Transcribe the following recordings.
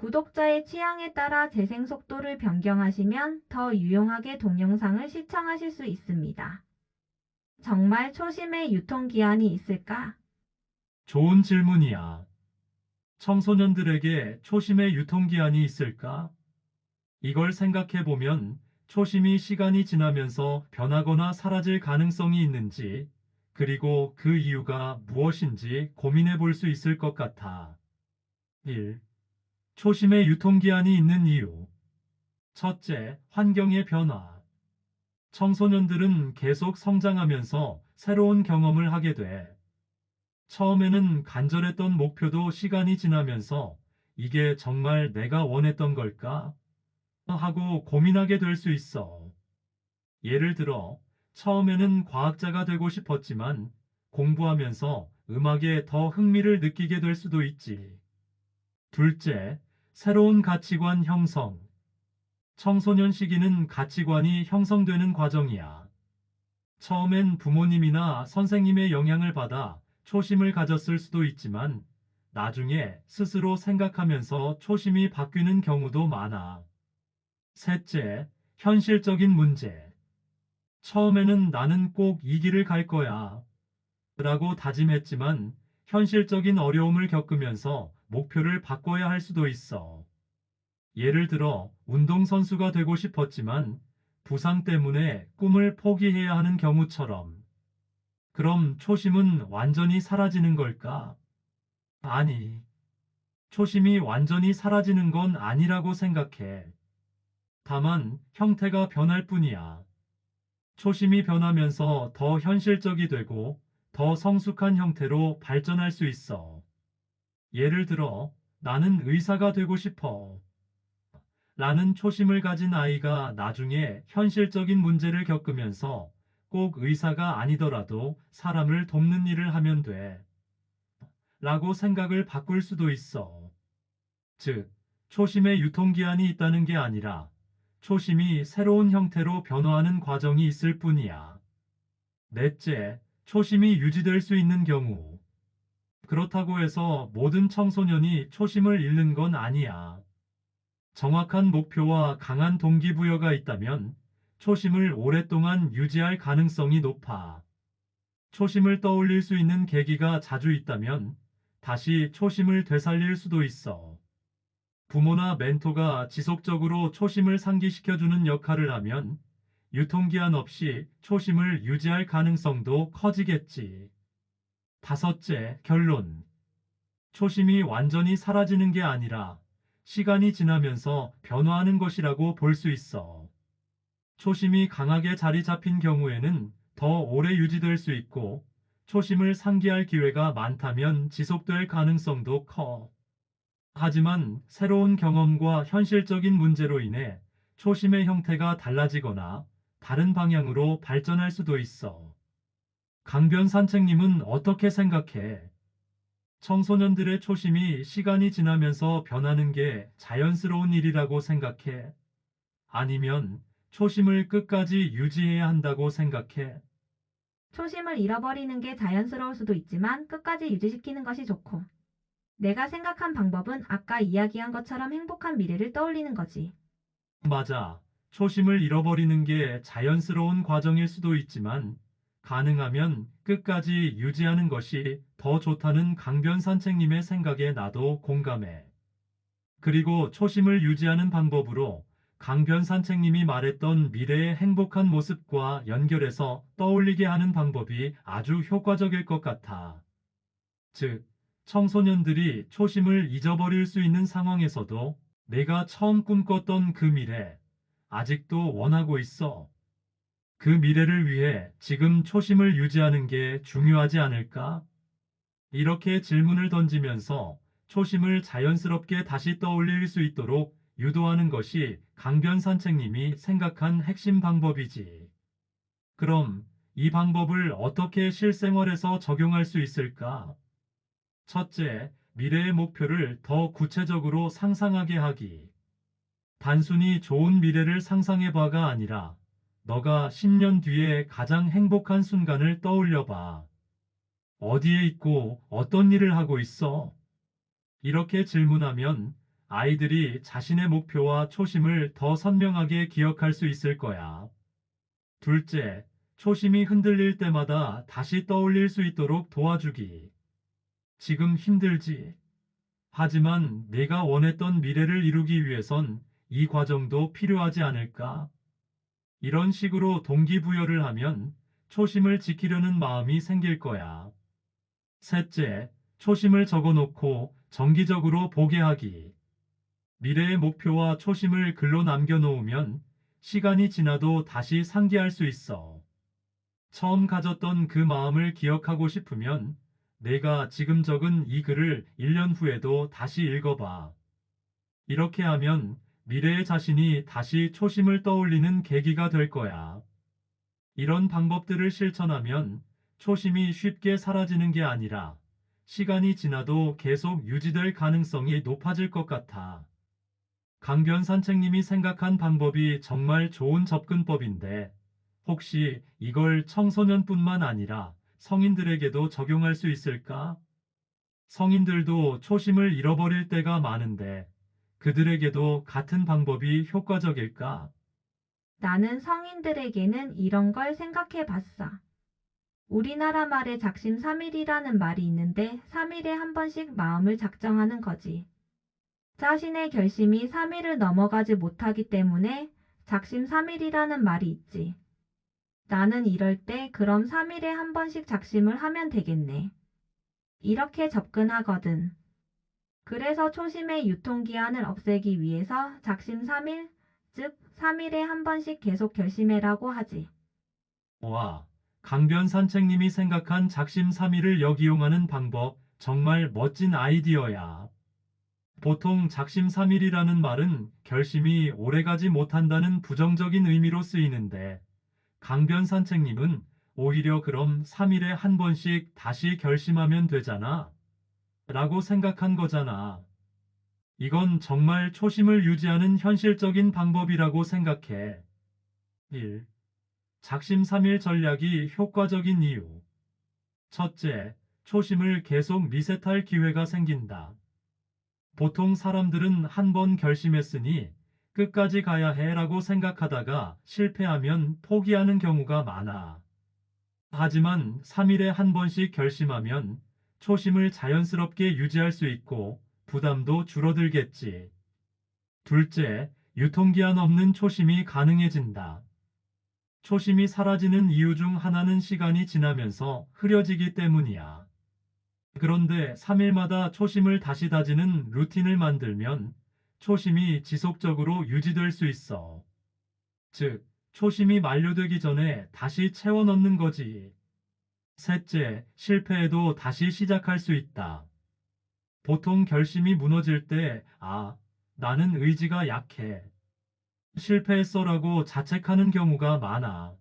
구독자의 취향에 따라 재생 속도를 변경하시면 더 유용하게 동영상을 시청하실 수 있습니다. 정말 초심의 유통기한이 있을까? 좋은 질문이야. 청소년들에게 초심의 유통기한이 있을까? 이걸 생각해 보면 초심이 시간이 지나면서 변하거나 사라질 가능성이 있는지, 그리고 그 이유가 무엇인지 고민해 볼 수 있을 것 같아. 1. 초심의 유통기한이 있는 이유. 첫째, 환경의 변화. 청소년들은 계속 성장하면서 새로운 경험을 하게 돼. 처음에는 간절했던 목표도 시간이 지나면서 이게 정말 내가 원했던 걸까? 하고 고민하게 될 수 있어. 예를 들어, 처음에는 과학자가 되고 싶었지만 공부하면서 음악에 더 흥미를 느끼게 될 수도 있지. 둘째, 새로운 가치관 형성. 청소년 시기는 가치관이 형성되는 과정이야. 처음엔 부모님이나 선생님의 영향을 받아 초심을 가졌을 수도 있지만 나중에 스스로 생각하면서 초심이 바뀌는 경우도 많아. 셋째, 현실적인 문제. 처음에는 나는 꼭 이 길을 갈 거야 라고 다짐했지만 현실적인 어려움을 겪으면서 목표를 바꿔야 할 수도 있어. 예를 들어 운동선수가 되고 싶었지만 부상 때문에 꿈을 포기해야 하는 경우처럼. 그럼 초심은 완전히 사라지는 걸까? 아니, 초심이 완전히 사라지는 건 아니라고 생각해. 다만 형태가 변할 뿐이야. 초심이 변하면서 더 현실적이 되고 더 성숙한 형태로 발전할 수 있어. 예를 들어, 나는 의사가 되고 싶어. 라는 초심을 가진 아이가 나중에 현실적인 문제를 겪으면서 꼭 의사가 아니더라도 사람을 돕는 일을 하면 돼. 라고 생각을 바꿀 수도 있어. 즉, 초심의 유통기한이 있다는 게 아니라 초심이 새로운 형태로 변화하는 과정이 있을 뿐이야. 넷째, 초심이 유지될 수 있는 경우. 그렇다고 해서 모든 청소년이 초심을 잃는 건 아니야. 정확한 목표와 강한 동기부여가 있다면 초심을 오랫동안 유지할 가능성이 높아. 초심을 떠올릴 수 있는 계기가 자주 있다면 다시 초심을 되살릴 수도 있어. 부모나 멘토가 지속적으로 초심을 상기시켜주는 역할을 하면 유통기한 없이 초심을 유지할 가능성도 커지겠지. 다섯째, 결론. 초심이 완전히 사라지는 게 아니라 시간이 지나면서 변화하는 것이라고 볼 수 있어. 초심이 강하게 자리 잡힌 경우에는 더 오래 유지될 수 있고, 초심을 상기할 기회가 많다면 지속될 가능성도 커. 하지만 새로운 경험과 현실적인 문제로 인해 초심의 형태가 달라지거나 다른 방향으로 발전할 수도 있어. 강변 산책님은 어떻게 생각해? 청소년들의 초심이 시간이 지나면서 변하는 게 자연스러운 일이라고 생각해? 아니면 초심을 끝까지 유지해야 한다고 생각해? 초심을 잃어버리는 게 자연스러울 수도 있지만 끝까지 유지시키는 것이 좋고, 내가 생각한 방법은 아까 이야기한 것처럼 행복한 미래를 떠올리는 거지. 맞아. 초심을 잃어버리는 게 자연스러운 과정일 수도 있지만 가능하면 끝까지 유지하는 것이 더 좋다는 강변 산책님의 생각에 나도 공감해. 그리고 초심을 유지하는 방법으로 강변 산책님이 말했던 미래의 행복한 모습과 연결해서 떠올리게 하는 방법이 아주 효과적일 것 같아. 즉, 청소년들이 초심을 잊어버릴 수 있는 상황에서도 내가 처음 꿈꿨던 그 미래, 아직도 원하고 있어. 그 미래를 위해 지금 초심을 유지하는 게 중요하지 않을까? 이렇게 질문을 던지면서 초심을 자연스럽게 다시 떠올릴 수 있도록 유도하는 것이 강변 산책님이 생각한 핵심 방법이지. 그럼 이 방법을 어떻게 실생활에서 적용할 수 있을까? 첫째, 미래의 목표를 더 구체적으로 상상하게 하기. 단순히 좋은 미래를 상상해 봐가 아니라 너가 10년 뒤에 가장 행복한 순간을 떠올려 봐. 어디에 있고 어떤 일을 하고 있어? 이렇게 질문하면 아이들이 자신의 목표와 초심을 더 선명하게 기억할 수 있을 거야. 둘째, 초심이 흔들릴 때마다 다시 떠올릴 수 있도록 도와주기. 지금 힘들지. 하지만 내가 원했던 미래를 이루기 위해선 이 과정도 필요하지 않을까? 이런 식으로 동기부여를 하면 초심을 지키려는 마음이 생길 거야. 셋째, 초심을 적어놓고 정기적으로 보게 하기. 미래의 목표와 초심을 글로 남겨놓으면 시간이 지나도 다시 상기할 수 있어. 처음 가졌던 그 마음을 기억하고 싶으면 내가 지금 적은 이 글을 1년 후에도 다시 읽어봐. 이렇게 하면 미래의 자신이 다시 초심을 떠올리는 계기가 될 거야. 이런 방법들을 실천하면 초심이 쉽게 사라지는 게 아니라 시간이 지나도 계속 유지될 가능성이 높아질 것 같아. 강변 산책님이 생각한 방법이 정말 좋은 접근법인데 혹시 이걸 청소년뿐만 아니라 성인들에게도 적용할 수 있을까? 성인들도 초심을 잃어버릴 때가 많은데 그들에게도 같은 방법이 효과적일까? 나는 성인들에게는 이런 걸 생각해 봤어. 우리나라 말에 작심삼일이라는 말이 있는데 3일에 한 번씩 마음을 작정하는 거지. 자신의 결심이 3일을 넘어가지 못하기 때문에 작심삼일이라는 말이 있지. 나는 이럴 때 그럼 3일에 한 번씩 작심을 하면 되겠네. 이렇게 접근하거든. 그래서 초심의 유통기한을 없애기 위해서 작심 3일, 즉 3일에 한 번씩 계속 결심해라고 하지. 와, 강변 산책님이 생각한 작심삼일을 역이용하는 방법 정말 멋진 아이디어야. 보통 작심삼일이라는 말은 결심이 오래가지 못한다는 부정적인 의미로 쓰이는데 강변 산책님은 오히려 그럼 3일에 한 번씩 다시 결심하면 되잖아. 라고 생각한 거잖아. 이건 정말 초심을 유지하는 현실적인 방법이라고 생각해. 1. 작심삼일 전략이 효과적인 이유. 첫째, 초심을 계속 리셋할 기회가 생긴다. 보통 사람들은 한 번 결심했으니 끝까지 가야 해라고 생각하다가 실패하면 포기하는 경우가 많아. 하지만 3일에 한 번씩 결심하면 초심을 자연스럽게 유지할 수 있고 부담도 줄어들겠지. 둘째, 유통기한 없는 초심이 가능해진다. 초심이 사라지는 이유 중 하나는 시간이 지나면서 흐려지기 때문이야. 그런데 3일마다 초심을 다시 다지는 루틴을 만들면 초심이 지속적으로 유지될 수 있어. 즉, 초심이 만료되기 전에 다시 채워 넣는 거지. 셋째, 실패해도 다시 시작할 수 있다. 보통 결심이 무너질 때, 나는 의지가 약해. 실패했어라고 자책하는 경우가 많아.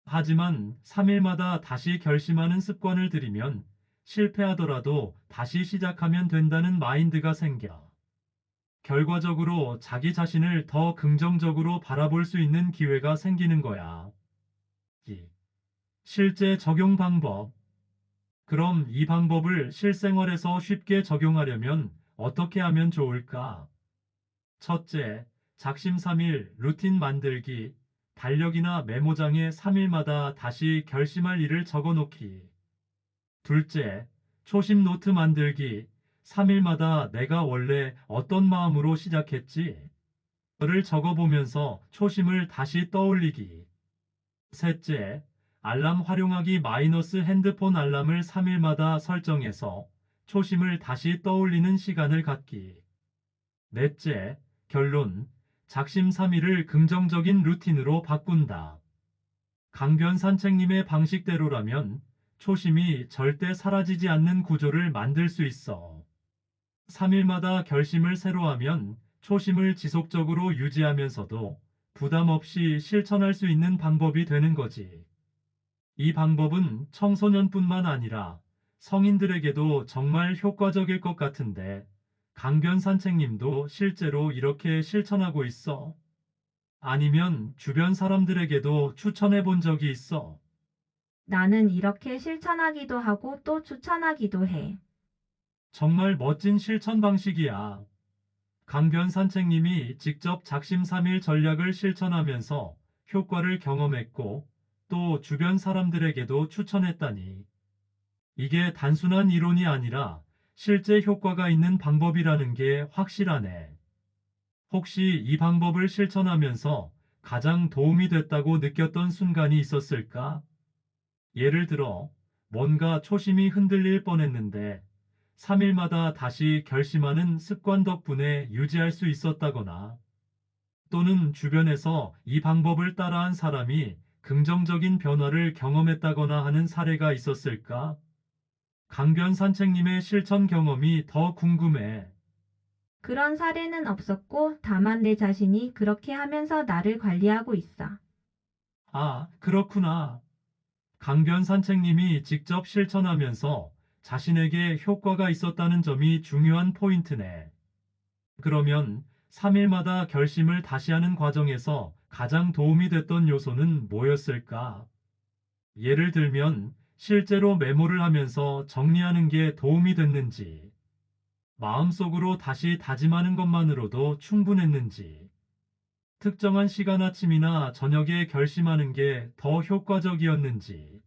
하지만 3일마다 다시 결심하는 습관을 들이면 실패하더라도 다시 시작하면 된다는 마인드가 생겨. 결과적으로 자기 자신을 더 긍정적으로 바라볼 수 있는 기회가 생기는 거야. 2. 실제 적용 방법. 그럼 이 방법을 실생활에서 쉽게 적용하려면 어떻게 하면 좋을까? 첫째, 작심삼일 루틴 만들기. 달력이나 메모장에 3일마다 다시 결심할 일을 적어 놓기. 둘째, 초심 노트 만들기. 3일마다 내가 원래 어떤 마음으로 시작했지? 를 적어보면서 초심을 다시 떠올리기. 셋째, 알람 활용하기 마이너스 핸드폰 알람을 3일마다 설정해서 초심을 다시 떠올리는 시간을 갖기. 넷째, 결론. 작심삼일을 긍정적인 루틴으로 바꾼다. 강변 산책님의 방식대로라면 초심이 절대 사라지지 않는 구조를 만들 수 있어. 3일마다 결심을 새로 하면 초심을 지속적으로 유지하면서도 부담 없이 실천할 수 있는 방법이 되는 거지. 이 방법은 청소년뿐만 아니라 성인들에게도 정말 효과적일 것 같은데 강변 산책님도 실제로 이렇게 실천하고 있어? 아니면 주변 사람들에게도 추천해 본 적이 있어? 나는 이렇게 실천하기도 하고 또 추천하기도 해. 정말 멋진 실천 방식이야. 강변 산책님이 직접 작심 삼일 전략을 실천하면서 효과를 경험했고 또 주변 사람들에게도 추천했다니. 이게 단순한 이론이 아니라 실제 효과가 있는 방법이라는 게 확실하네. 혹시 이 방법을 실천하면서 가장 도움이 됐다고 느꼈던 순간이 있었을까? 예를 들어, 뭔가 초심이 흔들릴 뻔했는데 3일마다 다시 결심하는 습관 덕분에 유지할 수 있었다거나, 또는 주변에서 이 방법을 따라한 사람이 긍정적인 변화를 경험했다거나 하는 사례가 있었을까? 강변 산책님의 실천 경험이 더 궁금해. 그런 사례는 없었고, 다만 내 자신이 그렇게 하면서 나를 관리하고 있어. 아, 그렇구나. 강변 산책님이 직접 실천하면서 자신에게 효과가 있었다는 점이 중요한 포인트네. 그러면 3일마다 결심을 다시 하는 과정에서 가장 도움이 됐던 요소는 뭐였을까? 예를 들면 실제로 메모를 하면서 정리하는 게 도움이 됐는지, 마음속으로 다시 다짐하는 것만으로도 충분했는지, 특정한 시간 아침이나 저녁에 결심하는 게 더 효과적이었는지,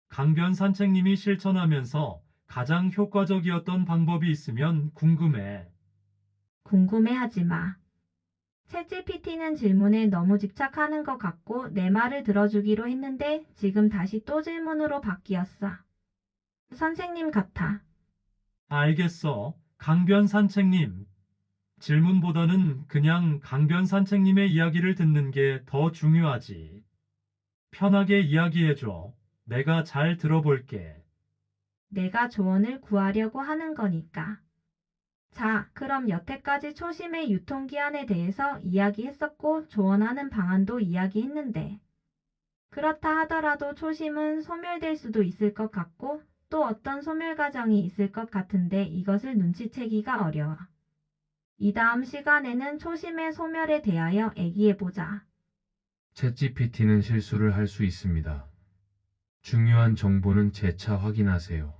강변 산책님이 실천하면서 가장 효과적이었던 방법이 있으면 궁금해. 궁금해하지 마. 챗GPT는 질문에 너무 집착하는 것 같고 내 말을 들어주기로 했는데 지금 다시 또 질문으로 바뀌었어. 선생님 같아. 알겠어. 강변 산책님. 질문보다는 그냥 강변 산책님의 이야기를 듣는 게 더 중요하지. 편하게 이야기해줘. 내가 잘 들어볼게. 내가 조언을 구하려고 하는 거니까. 자, 그럼 여태까지 초심의 유통기한에 대해서 이야기했었고 조언하는 방안도 이야기했는데 그렇다 하더라도 초심은 소멸될 수도 있을 것 같고 또 어떤 소멸 과정이 있을 것 같은데 이것을 눈치채기가 어려워. 이 다음 시간에는 초심의 소멸에 대하여 얘기해보자. 챗GPT는 실수를 할 수 있습니다. 중요한 정보는 재차 확인하세요.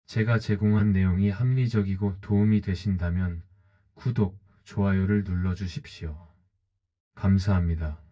제가 제공한 내용이 합리적이고 도움이 되신다면 구독, 좋아요를 눌러주십시오. 감사합니다.